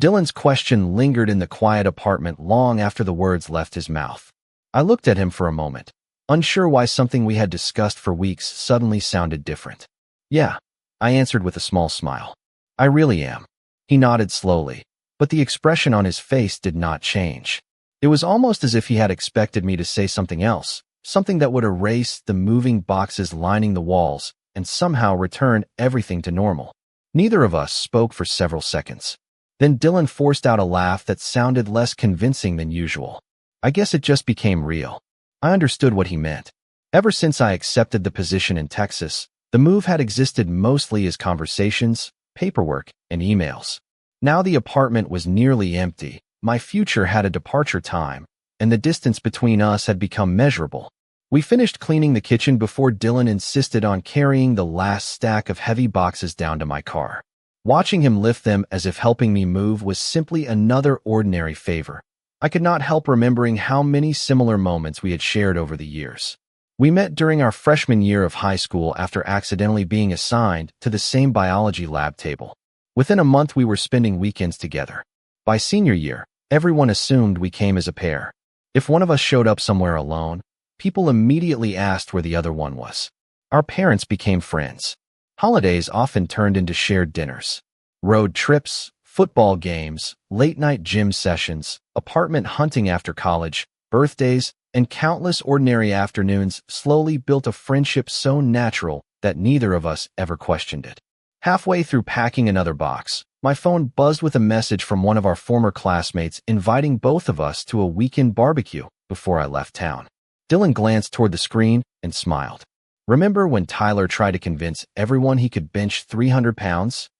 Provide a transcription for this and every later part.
Dylan's question lingered in the quiet apartment long after the words left his mouth. I looked at him for a moment, unsure why something we had discussed for weeks suddenly sounded different. Yeah, I answered with a small smile. I really am. He nodded slowly, but the expression on his face did not change. It was almost as if he had expected me to say something else, something that would erase the moving boxes lining the walls and somehow return everything to normal. Neither of us spoke for several seconds. Then Dylan forced out a laugh that sounded less convincing than usual. I guess it just became real. I understood what he meant. Ever since I accepted the position in Texas, the move had existed mostly as conversations, paperwork, and emails. Now the apartment was nearly empty, my future had a departure time, and the distance between us had become measurable. We finished cleaning the kitchen before Dylan insisted on carrying the last stack of heavy boxes down to my car. Watching him lift them as if helping me move was simply another ordinary favor. I could not help remembering how many similar moments we had shared over the years. We met during our freshman year of high school after accidentally being assigned to the same biology lab table. Within a month, we were spending weekends together. By senior year, everyone assumed we came as a pair. If one of us showed up somewhere alone, people immediately asked where the other one was. Our parents became friends. Holidays often turned into shared dinners. Road trips, football games, late-night gym sessions, apartment hunting after college, birthdays, and countless ordinary afternoons slowly built a friendship so natural that neither of us ever questioned it. Halfway through packing another box, my phone buzzed with a message from one of our former classmates inviting both of us to a weekend barbecue before I left town. Dylan glanced toward the screen and smiled. Remember when Tyler tried to convince everyone he could bench 300 pounds?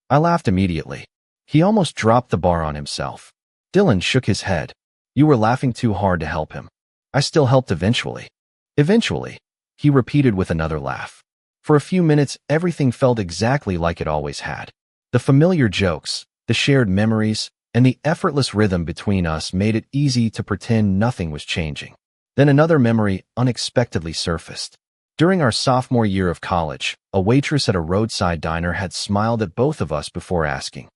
I laughed immediately. He almost dropped the bar on himself. Dylan shook his head. You were laughing too hard to help him. I still helped eventually. Eventually, he repeated with another laugh. For a few minutes, everything felt exactly like it always had. The familiar jokes, the shared memories, and the effortless rhythm between us made it easy to pretend nothing was changing. Then another memory unexpectedly surfaced. During our sophomore year of college, a waitress at a roadside diner had smiled at both of us before asking,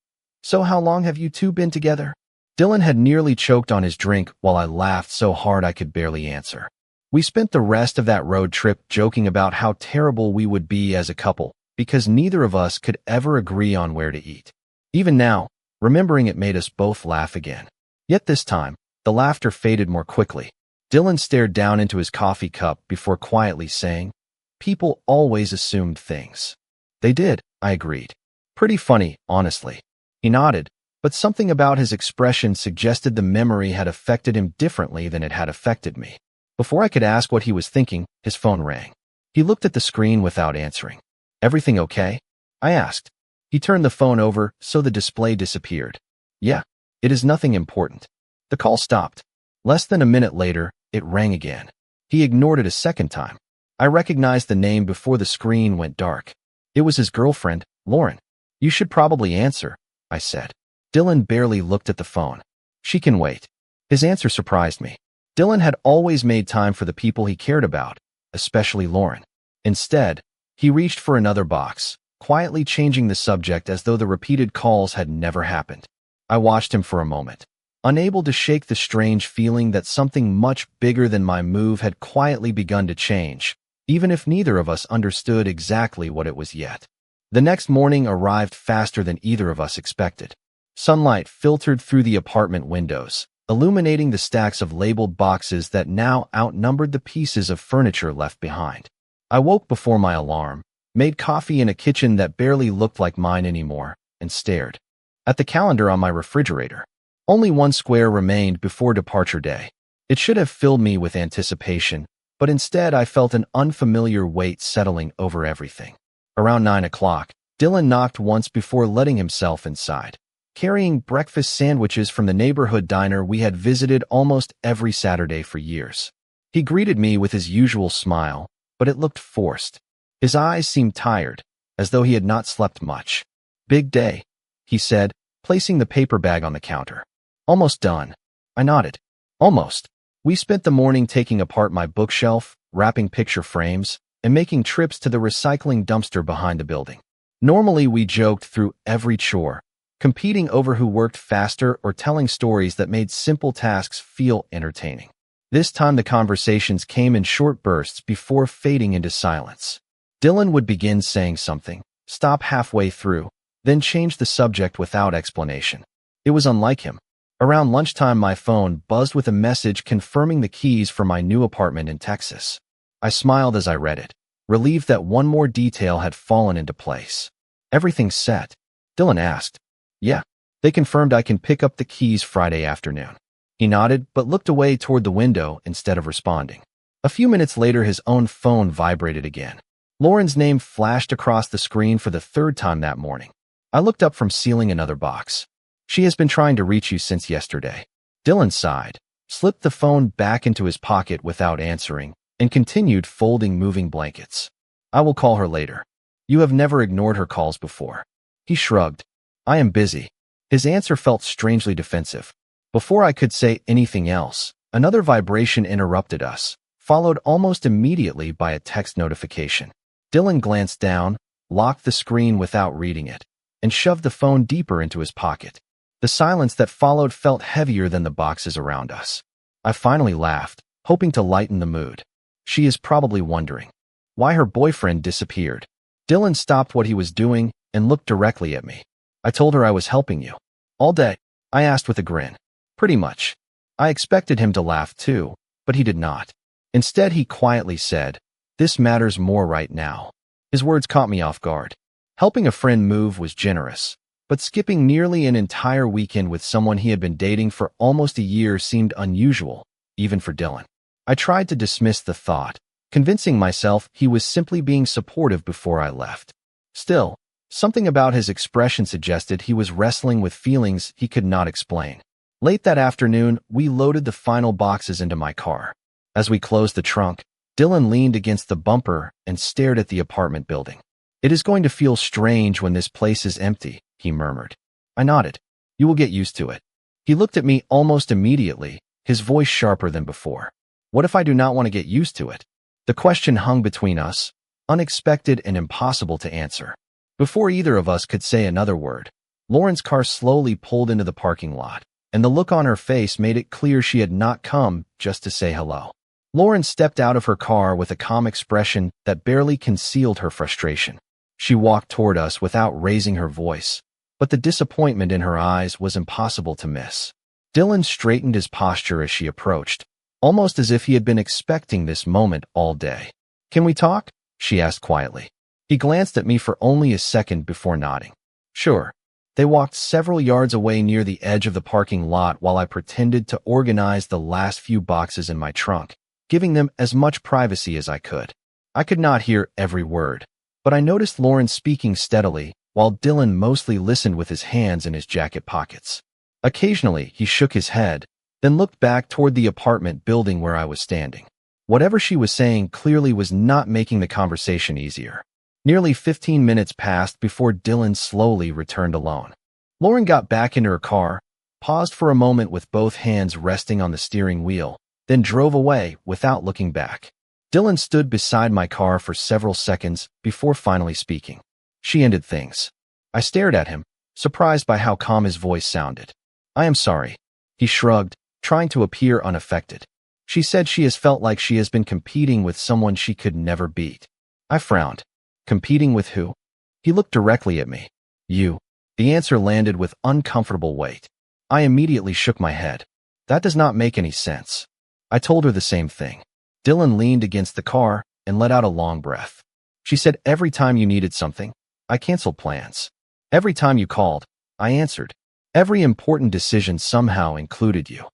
"So how long have you two been together?" Dylan had nearly choked on his drink while I laughed so hard I could barely answer. We spent the rest of that road trip joking about how terrible we would be as a couple because neither of us could ever agree on where to eat. Even now, remembering it made us both laugh again. Yet this time, the laughter faded more quickly. Dylan stared down into his coffee cup before quietly saying, "People always assumed things." They did, I agreed. Pretty funny, honestly. He nodded, but something about his expression suggested the memory had affected him differently than it had affected me. Before I could ask what he was thinking, his phone rang. He looked at the screen without answering. "Everything okay?" I asked. He turned the phone over so the display disappeared. "Yeah, it is nothing important." The call stopped. Less than a minute later, it rang again. He ignored it a second time. I recognized the name before the screen went dark. It was his girlfriend, Lauren. "You should probably answer," I said. Dylan barely looked at the phone. "She can wait." His answer surprised me. Dylan had always made time for the people he cared about, especially Lauren. Instead, he reached for another box, quietly changing the subject as though the repeated calls had never happened. I watched him for a moment, unable to shake the strange feeling that something much bigger than my move had quietly begun to change, even if neither of us understood exactly what it was yet. The next morning arrived faster than either of us expected. Sunlight filtered through the apartment windows, illuminating the stacks of labeled boxes that now outnumbered the pieces of furniture left behind. I woke before my alarm, made coffee in a kitchen that barely looked like mine anymore, and stared at the calendar on my refrigerator. Only one square remained before departure day. It should have filled me with anticipation, but instead I felt an unfamiliar weight settling over everything. Around 9 o'clock, Dylan knocked once before letting himself inside, carrying breakfast sandwiches from the neighborhood diner we had visited almost every Saturday for years. He greeted me with his usual smile, but it looked forced. His eyes seemed tired, as though he had not slept much. "Big day," he said, placing the paper bag on the counter. "Almost done." I nodded. "Almost." We spent the morning taking apart my bookshelf, wrapping picture frames, and making trips to the recycling dumpster behind the building. Normally we joked through every chore, competing over who worked faster or telling stories that made simple tasks feel entertaining. This time the conversations came in short bursts before fading into silence. Dylan would begin saying something, stop halfway through, then change the subject without explanation. It was unlike him. Around lunchtime, my phone buzzed with a message confirming the keys for my new apartment in Texas. I smiled as I read it, relieved that one more detail had fallen into place. Everything's set? Dylan asked. Yeah. They confirmed I can pick up the keys Friday afternoon. He nodded, but looked away toward the window instead of responding. A few minutes later, his own phone vibrated again. Lauren's name flashed across the screen for the third time that morning. I looked up from sealing another box. She has been trying to reach you since yesterday. Dylan sighed, slipped the phone back into his pocket without answering, and continued folding moving blankets. I will call her later. You have never ignored her calls before. He shrugged. I am busy. His answer felt strangely defensive. Before I could say anything else, another vibration interrupted us, followed almost immediately by a text notification. Dylan glanced down, locked the screen without reading it, and shoved the phone deeper into his pocket. The silence that followed felt heavier than the boxes around us. I finally laughed, hoping to lighten the mood. She is probably wondering why her boyfriend disappeared. Dylan stopped what he was doing and looked directly at me. I told her I was helping you. All day? I asked with a grin. Pretty much. I expected him to laugh too, but he did not. Instead, he quietly said, this matters more right now. His words caught me off guard. Helping a friend move was generous, but skipping nearly an entire weekend with someone he had been dating for almost a year seemed unusual, even for Dylan. I tried to dismiss the thought, convincing myself he was simply being supportive before I left. Still, something about his expression suggested he was wrestling with feelings he could not explain. Late that afternoon, we loaded the final boxes into my car. As we closed the trunk, Dylan leaned against the bumper and stared at the apartment building. It is going to feel strange when this place is empty, he murmured. I nodded. You will get used to it. He looked at me almost immediately, his voice sharper than before. What if I do not want to get used to it? The question hung between us, unexpected and impossible to answer. Before either of us could say another word, Lauren's car slowly pulled into the parking lot, and the look on her face made it clear she had not come just to say hello. Lauren stepped out of her car with a calm expression that barely concealed her frustration. She walked toward us without raising her voice, but the disappointment in her eyes was impossible to miss. Dylan straightened his posture as she approached, almost as if he had been expecting this moment all day. Can we talk? She asked quietly. He glanced at me for only a second before nodding. Sure. They walked several yards away near the edge of the parking lot while I pretended to organize the last few boxes in my trunk, giving them as much privacy as I could. I could not hear every word, but I noticed Lauren speaking steadily, while Dylan mostly listened with his hands in his jacket pockets. Occasionally, he shook his head, then looked back toward the apartment building where I was standing. Whatever she was saying clearly was not making the conversation easier. Nearly 15 minutes passed before Dylan slowly returned alone. Lauren got back into her car, paused for a moment with both hands resting on the steering wheel, then drove away without looking back. Dylan stood beside my car for several seconds before finally speaking. She ended things. I stared at him, surprised by how calm his voice sounded. I am sorry. He shrugged, trying to appear unaffected. She said she has felt like she has been competing with someone she could never beat. I frowned. Competing with who? He looked directly at me. You. The answer landed with uncomfortable weight. I immediately shook my head. That does not make any sense. I told her the same thing. Dylan leaned against the car and let out a long breath. She said every time you needed something, I canceled plans. Every time you called, I answered. Every important decision somehow included you.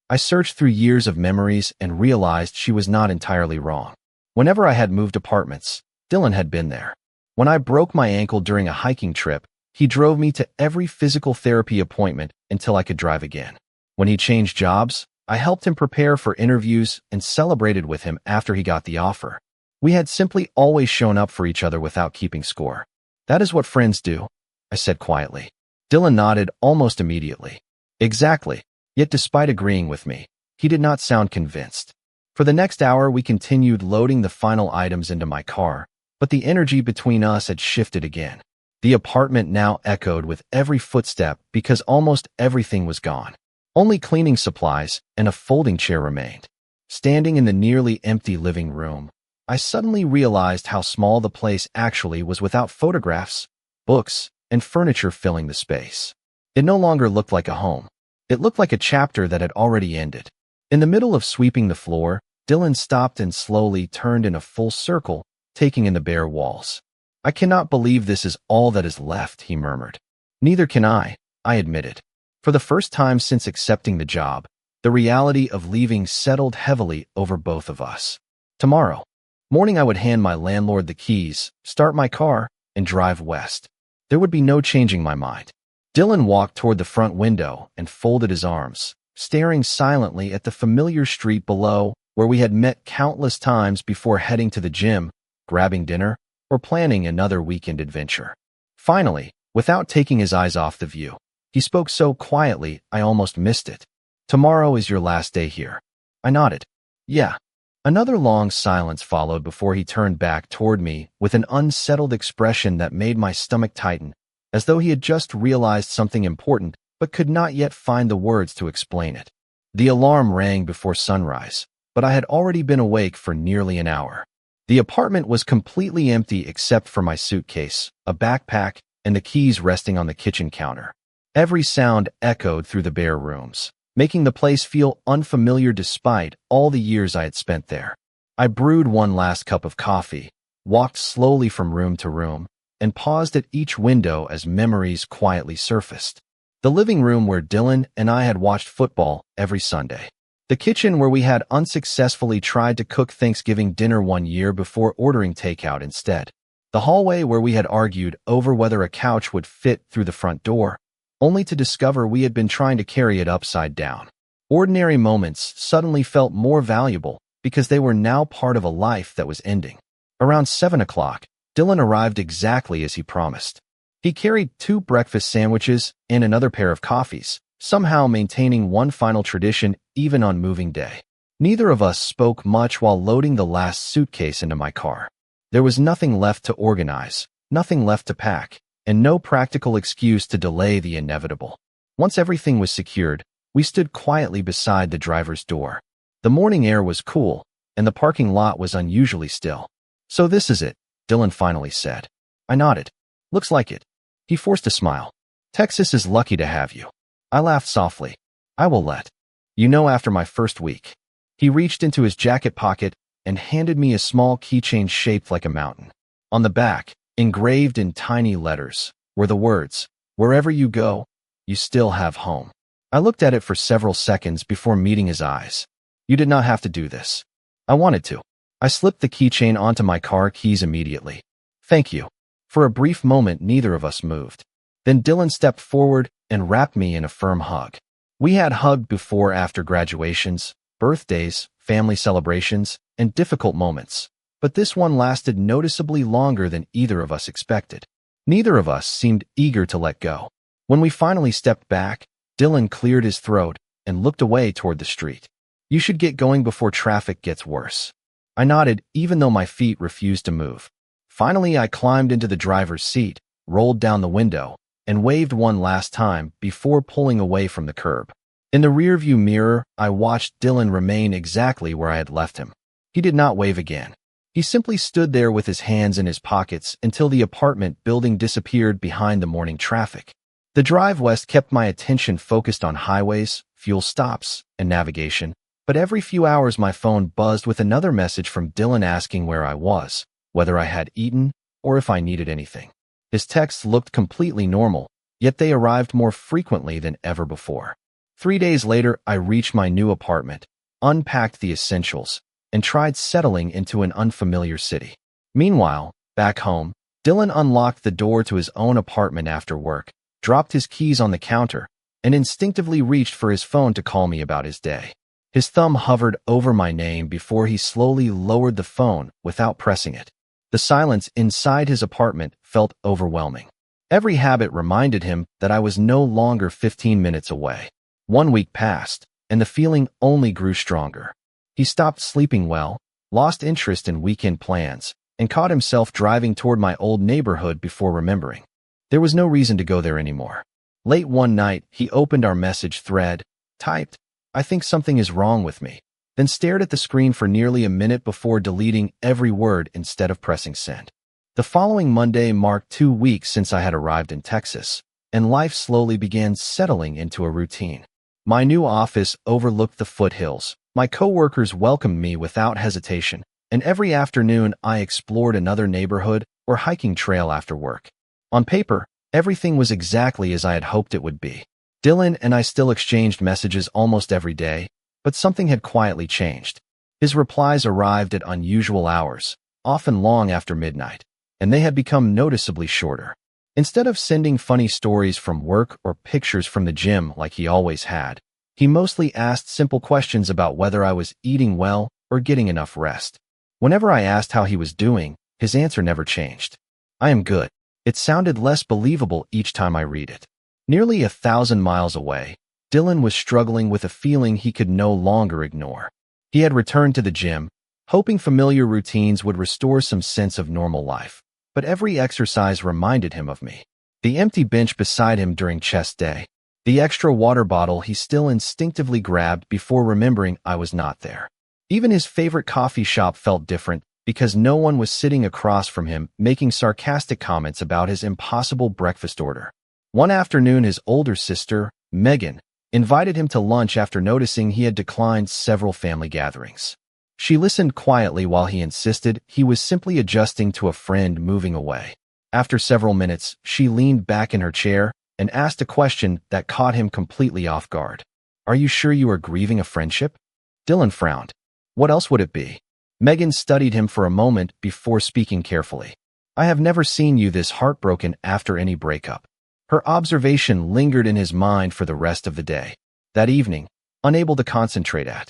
I searched through years of memories and realized she was not entirely wrong. Whenever I had moved apartments, Dylan had been there. When I broke my ankle during a hiking trip, he drove me to every physical therapy appointment until I could drive again. When he changed jobs, I helped him prepare for interviews and celebrated with him after he got the offer. We had simply always shown up for each other without keeping score. That is what friends do, I said quietly. Dylan nodded almost immediately. Exactly. Yet despite agreeing with me, he did not sound convinced. For the next hour, we continued loading the final items into my car, but the energy between us had shifted again. The apartment now echoed with every footstep because almost everything was gone. Only cleaning supplies and a folding chair remained. Standing in the nearly empty living room, I suddenly realized how small the place actually was without photographs, books, and furniture filling the space. It no longer looked like a home. It looked like a chapter that had already ended. In the middle of sweeping the floor, Dylan stopped and slowly turned in a full circle, taking in the bare walls. "I cannot believe this is all that is left," he murmured. "Neither can I admitted. For the first time since accepting the job, the reality of leaving settled heavily over both of us. Tomorrow morning I would hand my landlord the keys, start my car, and drive west. There would be no changing my mind. Dylan walked toward the front window and folded his arms, staring silently at the familiar street below where we had met countless times before heading to the gym, grabbing dinner, or planning another weekend adventure. Finally, without taking his eyes off the view, he spoke so quietly I almost missed it. "Tomorrow is your last day here." I nodded. "Yeah." Another long silence followed before he turned back toward me with an unsettled expression that made my stomach tighten, as though he had just realized something important but could not yet find the words to explain it. The alarm rang before sunrise, but I had already been awake for nearly an hour. The apartment was completely empty except for my suitcase, a backpack, and the keys resting on the kitchen counter. Every sound echoed through the bare rooms, making the place feel unfamiliar despite all the years I had spent there. I brewed one last cup of coffee, walked slowly from room to room, and paused at each window as memories quietly surfaced. The living room where Dylan and I had watched football every Sunday. The kitchen where we had unsuccessfully tried to cook Thanksgiving dinner one year before ordering takeout instead. The hallway where we had argued over whether a couch would fit through the front door, only to discover we had been trying to carry it upside down. Ordinary moments suddenly felt more valuable because they were now part of a life that was ending. Around 7 o'clock, Dylan arrived exactly as he promised. He carried 2 breakfast sandwiches and another pair of coffees, somehow maintaining one final tradition even on moving day. Neither of us spoke much while loading the last suitcase into my car. There was nothing left to organize, nothing left to pack, and no practical excuse to delay the inevitable. Once everything was secured, we stood quietly beside the driver's door. The morning air was cool, and the parking lot was unusually still. "So this is it," Dylan finally said. I nodded. "Looks like it." He forced a smile. "Texas is lucky to have you." I laughed softly. "I will let you know after my first week." He reached into his jacket pocket and handed me a small keychain shaped like a mountain. On the back, engraved in tiny letters, were the words, "Wherever you go, you still have home." I looked at it for several seconds before meeting his eyes. "You did not have to do this." I wanted to. I slipped the keychain onto my car keys immediately. "Thank you." For a brief moment, neither of us moved. Then Dylan stepped forward and wrapped me in a firm hug. We had hugged before after graduations, birthdays, family celebrations, and difficult moments, but this one lasted noticeably longer than either of us expected. Neither of us seemed eager to let go. When we finally stepped back, Dylan cleared his throat and looked away toward the street. "You should get going before traffic gets worse." I nodded even though my feet refused to move. Finally, I climbed into the driver's seat, rolled down the window, and waved one last time before pulling away from the curb. In the rearview mirror, I watched Dylan remain exactly where I had left him. He did not wave again. He simply stood there with his hands in his pockets until the apartment building disappeared behind the morning traffic. The drive west kept my attention focused on highways, fuel stops, and navigation, but every few hours my phone buzzed with another message from Dylan asking where I was, whether I had eaten, or if I needed anything. His texts looked completely normal, yet they arrived more frequently than ever before. 3 days later, I reached my new apartment, unpacked the essentials, and tried settling into an unfamiliar city. Meanwhile, back home, Dylan unlocked the door to his own apartment after work, dropped his keys on the counter, and instinctively reached for his phone to call me about his day. His thumb hovered over my name before he slowly lowered the phone without pressing it. The silence inside his apartment felt overwhelming. Every habit reminded him that I was no longer 15 minutes away. 1 week passed, and the feeling only grew stronger. He stopped sleeping well, lost interest in weekend plans, and caught himself driving toward my old neighborhood before remembering. There was no reason to go there anymore. Late one night, he opened our message thread, typed, "I think something is wrong with me," then stared at the screen for nearly a minute before deleting every word instead of pressing send. The following Monday marked 2 weeks since I had arrived in Texas, and life slowly began settling into a routine. My new office overlooked the foothills. My coworkers welcomed me without hesitation, and every afternoon I explored another neighborhood or hiking trail after work. On paper, everything was exactly as I had hoped it would be. Dylan and I still exchanged messages almost every day, but something had quietly changed. His replies arrived at unusual hours, often long after midnight, and they had become noticeably shorter. Instead of sending funny stories from work or pictures from the gym like he always had, he mostly asked simple questions about whether I was eating well or getting enough rest. Whenever I asked how he was doing, his answer never changed. "I am good." It sounded less believable each time I read it. Nearly 1,000 miles away, Dylan was struggling with a feeling he could no longer ignore. He had returned to the gym, hoping familiar routines would restore some sense of normal life, but every exercise reminded him of me. The empty bench beside him during chest day, the extra water bottle he still instinctively grabbed before remembering I was not there. Even his favorite coffee shop felt different because no one was sitting across from him making sarcastic comments about his impossible breakfast order. One afternoon, his older sister, Megan, invited him to lunch after noticing he had declined several family gatherings. She listened quietly while he insisted he was simply adjusting to a friend moving away. After several minutes, she leaned back in her chair and asked a question that caught him completely off guard. "Are you sure you are grieving a friendship?" Dylan frowned. "What else would it be?" Megan studied him for a moment before speaking carefully. "I have never seen you this heartbroken after any breakup." Her observation lingered in his mind for the rest of the day. That evening, unable to concentrate at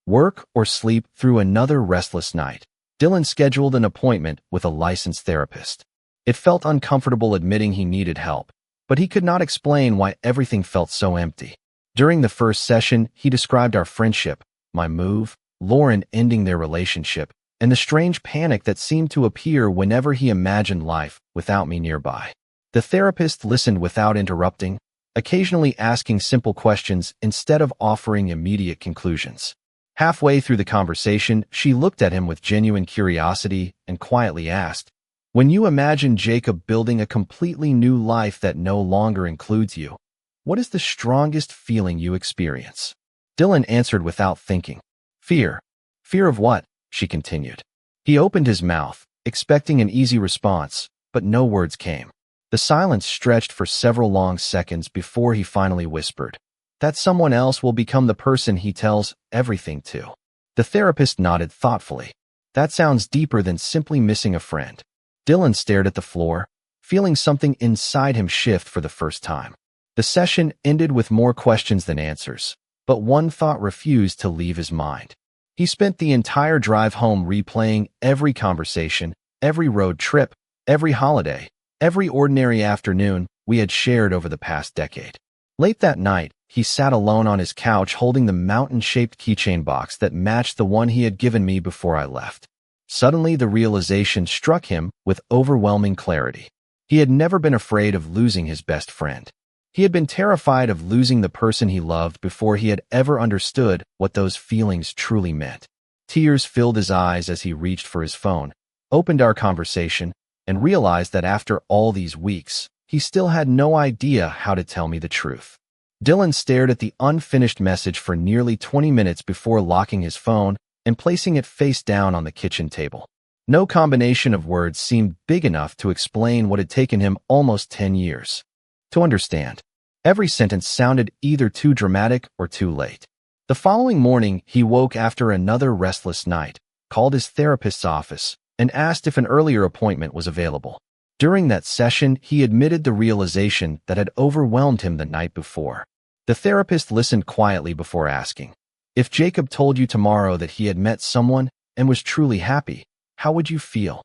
work or sleep through another restless night, Dylan scheduled an appointment with a licensed therapist. It felt uncomfortable admitting he needed help, but he could not explain why everything felt so empty. During the first session, he described our friendship, my move, Lauren ending their relationship, and the strange panic that seemed to appear whenever he imagined life without me nearby. The therapist listened without interrupting, occasionally asking simple questions instead of offering immediate conclusions. Halfway through the conversation, she looked at him with genuine curiosity and quietly asked, "When you imagine Jacob building a completely new life that no longer includes you, what is the strongest feeling you experience?" Dylan answered without thinking, "Fear." "Fear of what?" she continued. He opened his mouth, expecting an easy response, but no words came. The silence stretched for several long seconds before he finally whispered, "That someone else will become the person he tells everything to." The therapist nodded thoughtfully. "That sounds deeper than simply missing a friend." Dylan stared at the floor, feeling something inside him shift for the first time. The session ended with more questions than answers, but one thought refused to leave his mind. He spent the entire drive home replaying every conversation, every road trip, every holiday, every ordinary afternoon we had shared over the past decade. Late that night, he sat alone on his couch holding the mountain-shaped keychain box that matched the one he had given me before I left. Suddenly, the realization struck him with overwhelming clarity. He had never been afraid of losing his best friend. He had been terrified of losing the person he loved before he had ever understood what those feelings truly meant. Tears filled his eyes as he reached for his phone, opened our conversation, and realized that after all these weeks, he still had no idea how to tell me the truth. Dylan stared at the unfinished message for nearly 20 minutes before locking his phone and placing it face down on the kitchen table. No combination of words seemed big enough to explain what had taken him almost 10 years to understand. Every sentence sounded either too dramatic or too late. The following morning, he woke after another restless night, called his therapist's office, and asked if an earlier appointment was available. During that session, he admitted the realization that had overwhelmed him the night before. The therapist listened quietly before asking, "If Jacob told you tomorrow that he had met someone and was truly happy, how would you feel?"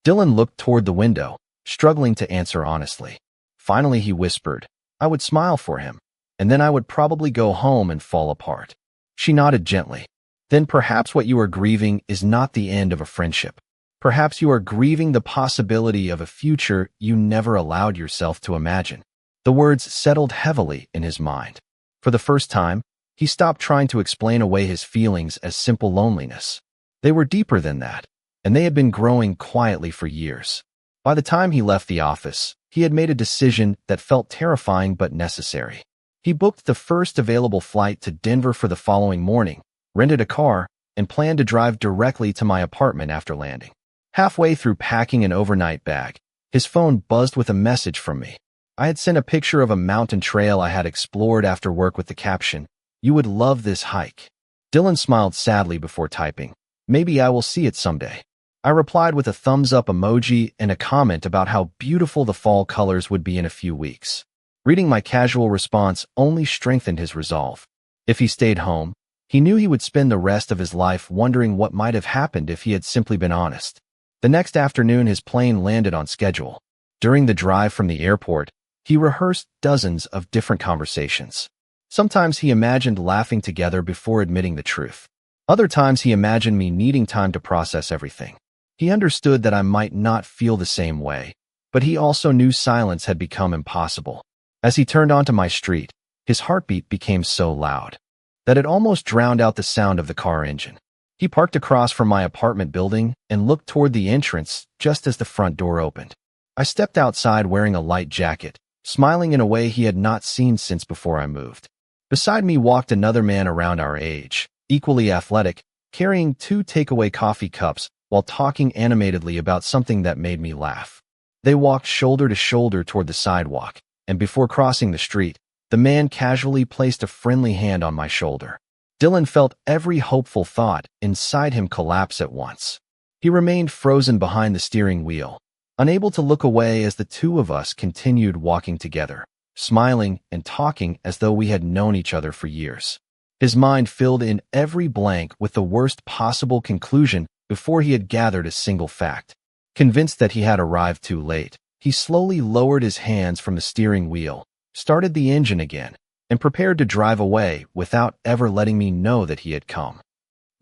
Dylan looked toward the window, struggling to answer honestly. Finally, he whispered, "I would smile for him, and then I would probably go home and fall apart." She nodded gently. "Then perhaps what you are grieving is not the end of a friendship." Perhaps you are grieving the possibility of a future you never allowed yourself to imagine. The words settled heavily in his mind. For the first time, he stopped trying to explain away his feelings as simple loneliness. They were deeper than that, and they had been growing quietly for years. By the time he left the office, he had made a decision that felt terrifying but necessary. He booked the first available flight to Denver for the following morning, rented a car, and planned to drive directly to my apartment after landing. Halfway through packing an overnight bag, his phone buzzed with a message from me. I had sent a picture of a mountain trail I had explored after work with the caption, "You would love this hike." Dylan smiled sadly before typing, "Maybe I will see it someday." I replied with a thumbs-up emoji and a comment about how beautiful the fall colors would be in a few weeks. Reading my casual response only strengthened his resolve. If he stayed home, he knew he would spend the rest of his life wondering what might have happened if he had simply been honest. The next afternoon, his plane landed on schedule. During the drive from the airport, he rehearsed dozens of different conversations. Sometimes he imagined laughing together before admitting the truth. Other times he imagined me needing time to process everything. He understood that I might not feel the same way, but he also knew silence had become impossible. As he turned onto my street, his heartbeat became so loud that it almost drowned out the sound of the car engine. He parked across from my apartment building and looked toward the entrance just as the front door opened. I stepped outside wearing a light jacket, smiling in a way he had not seen since before I moved. Beside me walked another man around our age, equally athletic, carrying 2 takeaway coffee cups while talking animatedly about something that made me laugh. They walked shoulder to shoulder toward the sidewalk, and before crossing the street, the man casually placed a friendly hand on my shoulder. Dylan felt every hopeful thought inside him collapse at once. He remained frozen behind the steering wheel, unable to look away as the two of us continued walking together, smiling and talking as though we had known each other for years. His mind filled in every blank with the worst possible conclusion before he had gathered a single fact. Convinced that he had arrived too late, he slowly lowered his hands from the steering wheel, started the engine again, and prepared to drive away without ever letting me know that he had come.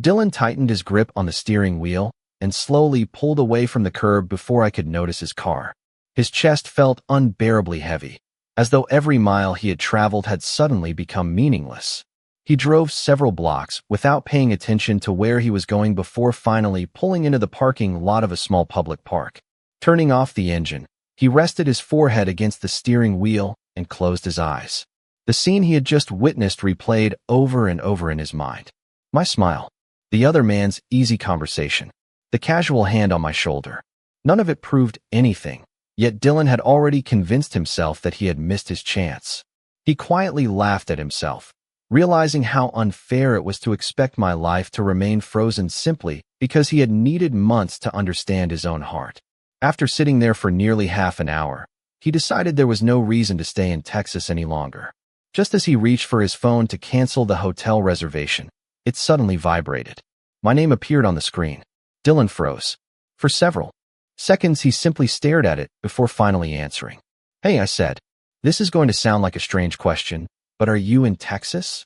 Dylan tightened his grip on the steering wheel and slowly pulled away from the curb before I could notice his car. His chest felt unbearably heavy, as though every mile he had traveled had suddenly become meaningless. He drove several blocks without paying attention to where he was going before finally pulling into the parking lot of a small public park. Turning off the engine, he rested his forehead against the steering wheel and closed his eyes. The scene he had just witnessed replayed over and over in his mind. My smile, the other man's easy conversation, the casual hand on my shoulder. None of it proved anything, yet Dylan had already convinced himself that he had missed his chance. He quietly laughed at himself, realizing how unfair it was to expect my life to remain frozen simply because he had needed months to understand his own heart. After sitting there for nearly half an hour, he decided there was no reason to stay in Texas any longer. Just as he reached for his phone to cancel the hotel reservation, it suddenly vibrated. My name appeared on the screen. Dylan froze. For several seconds, he simply stared at it before finally answering. "Hey," I said. "This is going to sound like a strange question, but are you in Texas?"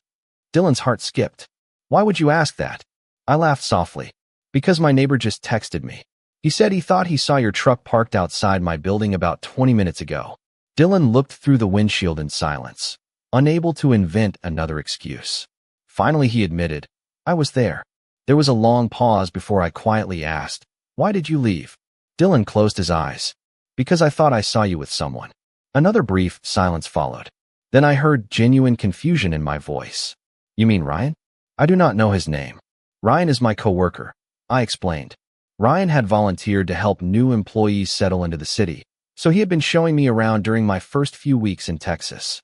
Dylan's heart skipped. "Why would you ask that?" I laughed softly. "Because my neighbor just texted me. He said he thought he saw your truck parked outside my building about 20 minutes ago." Dylan looked through the windshield in silence, unable to invent another excuse. Finally, he admitted, "I was there." There was a long pause before I quietly asked, "Why did you leave?" Dylan closed his eyes. "Because I thought I saw you with someone." Another brief silence followed. Then I heard genuine confusion in my voice. "You mean Ryan?" "I do not know his name. Ryan is my coworker," I explained. Ryan had volunteered to help new employees settle into the city, so he had been showing me around during my first few weeks in Texas.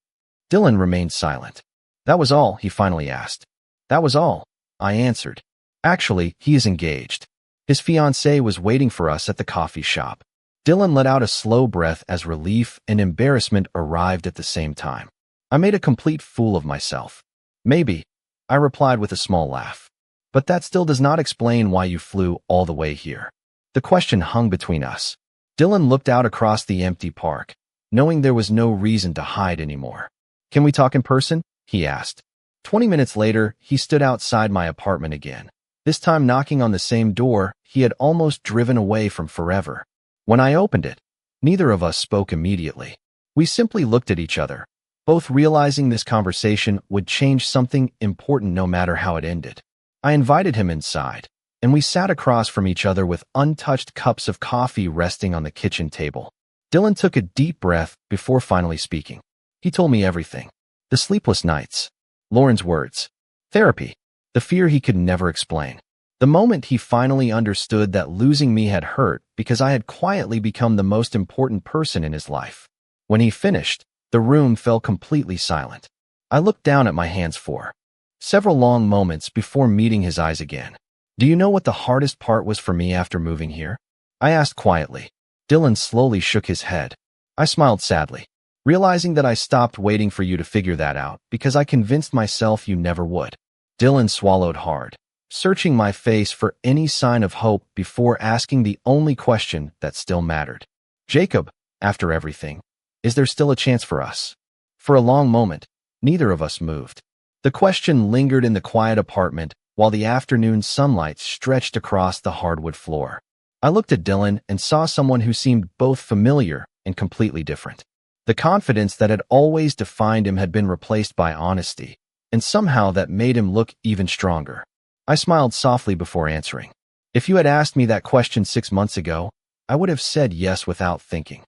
Dylan remained silent. "That was all?" he finally asked. "That was all," I answered. "Actually, he is engaged. His fiancée was waiting for us at the coffee shop." Dylan let out a slow breath as relief and embarrassment arrived at the same time. I made a complete fool of myself. "Maybe," I replied with a small laugh. "But that still does not explain why you flew all the way here." The question hung between us. Dylan looked out across the empty park, knowing there was no reason to hide anymore. "Can we talk in person?" he asked. 20 minutes later, he stood outside my apartment again, this time knocking on the same door he had almost driven away from forever. When I opened it, neither of us spoke immediately. We simply looked at each other, both realizing this conversation would change something important no matter how it ended. I invited him inside, and we sat across from each other with untouched cups of coffee resting on the kitchen table. Dylan took a deep breath before finally speaking. He told me everything. The sleepless nights, Lauren's words, therapy, the fear he could never explain. The moment he finally understood that losing me had hurt because I had quietly become the most important person in his life. When he finished, the room fell completely silent. I looked down at my hands for several long moments before meeting his eyes again. Do you know what the hardest part was for me after moving here? I asked quietly. Dylan slowly shook his head. I smiled sadly, realizing that I stopped waiting for you to figure that out because I convinced myself you never would. Dylan swallowed hard, searching my face for any sign of hope before asking the only question that still mattered. Jacob, after everything, is there still a chance for us? For a long moment, neither of us moved. The question lingered in the quiet apartment while the afternoon sunlight stretched across the hardwood floor. I looked at Dylan and saw someone who seemed both familiar and completely different. The confidence that had always defined him had been replaced by honesty, and somehow that made him look even stronger. I smiled softly before answering. If you had asked me that question 6 months ago, I would have said yes without thinking.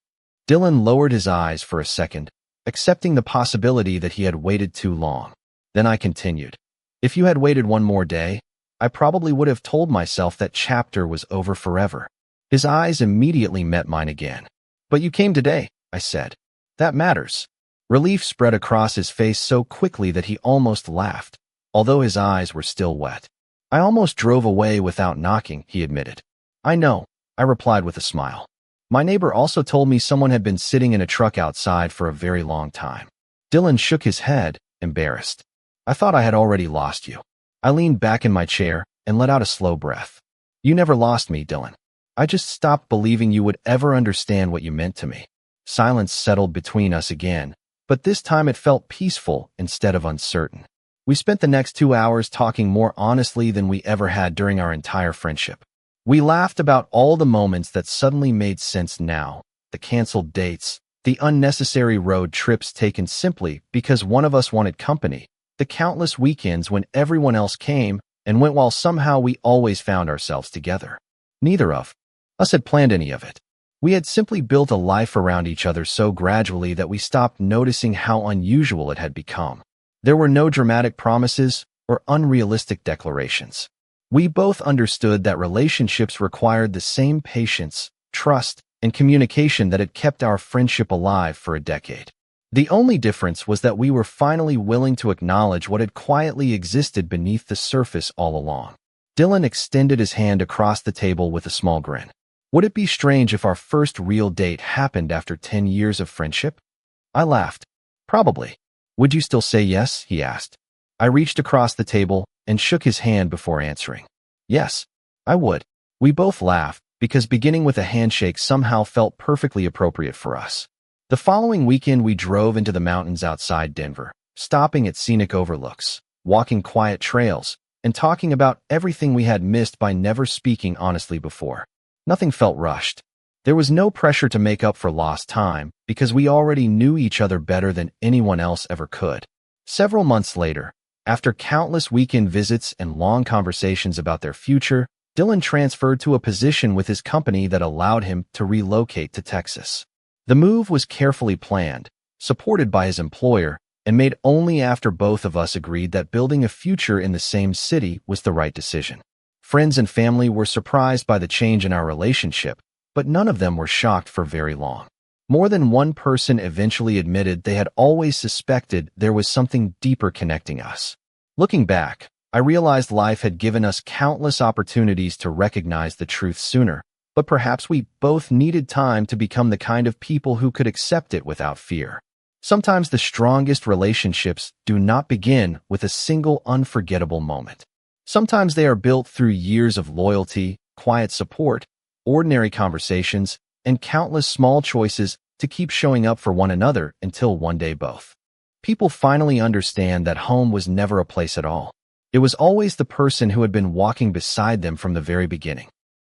Dylan lowered his eyes for a second, accepting the possibility that he had waited too long. Then I continued. If you had waited one more day, I probably would have told myself that chapter was over forever. His eyes immediately met mine again. But you came today, I said. That matters. Relief spread across his face so quickly that he almost laughed, although his eyes were still wet. I almost drove away without knocking, he admitted. I know, I replied with a smile. My neighbor also told me someone had been sitting in a truck outside for a very long time. Dylan shook his head, embarrassed. I thought I had already lost you. I leaned back in my chair and let out a slow breath. You never lost me, Dylan. I just stopped believing you would ever understand what you meant to me. Silence settled between us again, but this time it felt peaceful instead of uncertain. We spent the next 2 hours talking more honestly than we ever had during our entire friendship. We laughed about all the moments that suddenly made sense now, the canceled dates, the unnecessary road trips taken simply because one of us wanted company, the countless weekends when everyone else came and went while somehow we always found ourselves together. Neither of us had planned any of it. We had simply built a life around each other so gradually that we stopped noticing how unusual it had become. There were no dramatic promises or unrealistic declarations. We both understood that relationships required the same patience, trust, and communication that had kept our friendship alive for a decade. The only difference was that we were finally willing to acknowledge what had quietly existed beneath the surface all along. Dylan extended his hand across the table with a small grin. Would it be strange if our first real date happened after 10 years of friendship? I laughed. Probably. Would you still say yes? He asked. I reached across the table and shook his hand before answering. Yes, I would. We both laughed because beginning with a handshake somehow felt perfectly appropriate for us. The following weekend we drove into the mountains outside Denver, stopping at scenic overlooks, walking quiet trails, and talking about everything we had missed by never speaking honestly before. Nothing felt rushed. There was no pressure to make up for lost time because we already knew each other better than anyone else ever could. Several months later, after countless weekend visits and long conversations about their future, Dylan transferred to a position with his company that allowed him to relocate to Texas. The move was carefully planned, supported by his employer, and made only after both of us agreed that building a future in the same city was the right decision. Friends and family were surprised by the change in our relationship, but none of them were shocked for very long. More than one person eventually admitted they had always suspected there was something deeper connecting us. Looking back, I realized life had given us countless opportunities to recognize the truth sooner, but perhaps we both needed time to become the kind of people who could accept it without fear. Sometimes the strongest relationships do not begin with a single unforgettable moment. Sometimes they are built through years of loyalty, quiet support, ordinary conversations, and countless small choices to keep showing up for one another until one day both people finally understand that home was never a place at all. It was always the person who had been walking beside them from the very beginning.